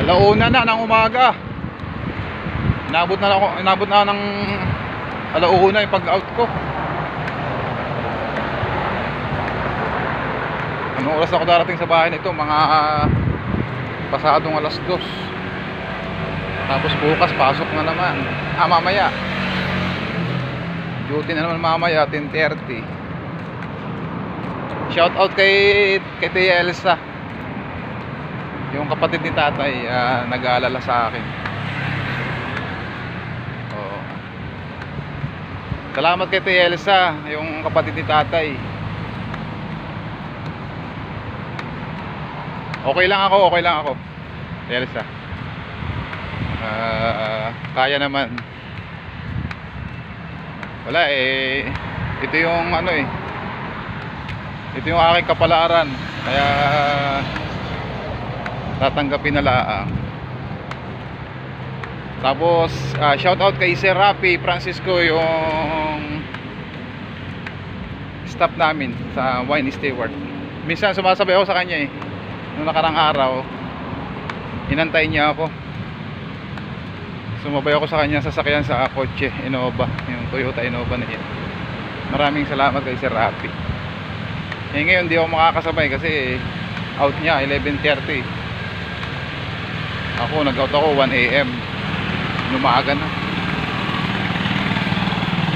Alauna na ng umaga. Inabot na ng alauna yung pag-out ko. Anong oras ako darating sa bahay nito? Mga pasadong 2:00. Tapos bukas pasok na naman. Mamaya. Duty na naman mamaya 10:30. Shout out kay Tia Elsa. Yung kapatid ni tatay, nag-aalala sa akin. Oo. Salamat kay Tia Elsa, yung kapatid ni tatay. Okay lang ako. Tia Elsa. Kaya naman. Wala ito yung ito yung aking kapalaran. Kaya tatanggapin na laang. Tapos shout out kay Sir Rafi Francisco, yung staff namin sa Wine Steward. Minsan sumasabay ako sa kanya Noong nakarang araw inantay niya ako. Sumabay ako sa kanya sasakyan sa kotse Innova, yung Toyota Innova na yan. Maraming salamat kay Sir Rafi. Ngayon di ako makakasabay kasi out niya 11:30. Ako nag-out ako 1 AM. Lumaga na.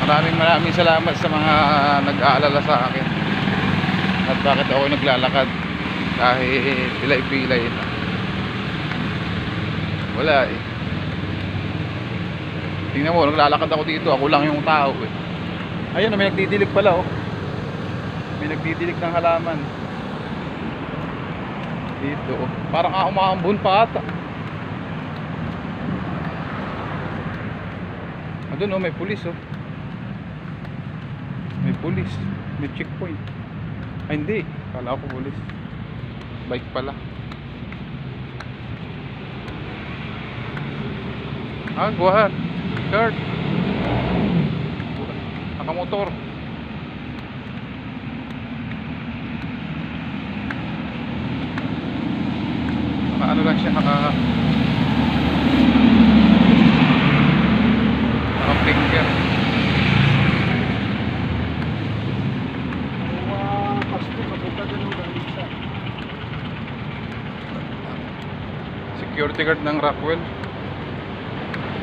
Maraming salamat sa mga nag-aalala sa akin. At bakit ako naglalakad kahit pilay-pilay na. Wala Tingnan mo, naglalakad ako dito, ako lang yung tao Ayun, may nagdidilig pala May nagdidilig ng halaman dito parang umaambon pa ata. Doon may pulis may pulis, may checkpoint. Ay hindi, kala ko pulis, bike pala. Go ahead, start. Nakamotor. Ano lang siya, naka-finger. Security guard ng Rockwell.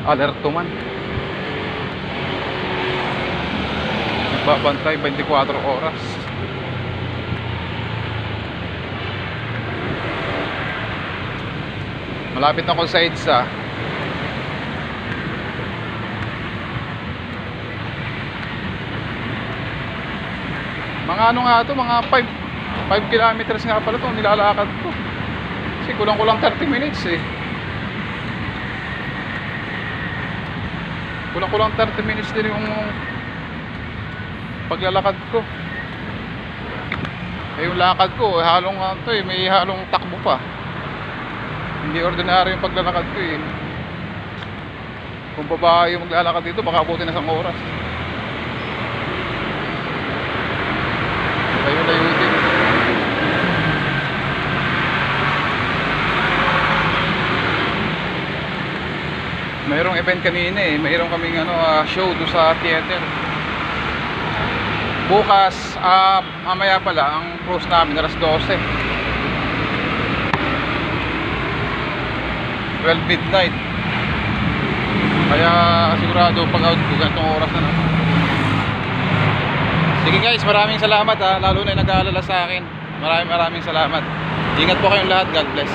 Alerto man. Nagbabantay 24 oras. Malapit na ako sa EDSA. Mga mga 5 kilometers nga pala ito nilalakad ko. Kasi kulang 30 minutes Kulang 30 minutes din yung paglalakad ko. Yung lakad ko halong may halong takbo pa. Hindi ordinary yung paglalakad ko Kung babae yung maglalakad dito, baka abutin na 1 oras. Layo-layo din. Mayroong event kanina mayroong kaming show doon sa theater. Bukas, mamaya pala ang close namin 12:00. 12 midnight. Kaya sigurado pag out ko ganitong oras na Sige guys, maraming salamat lalo na yung nag-aalala sa akin. Maraming salamat. Ingat po kayong lahat. God bless.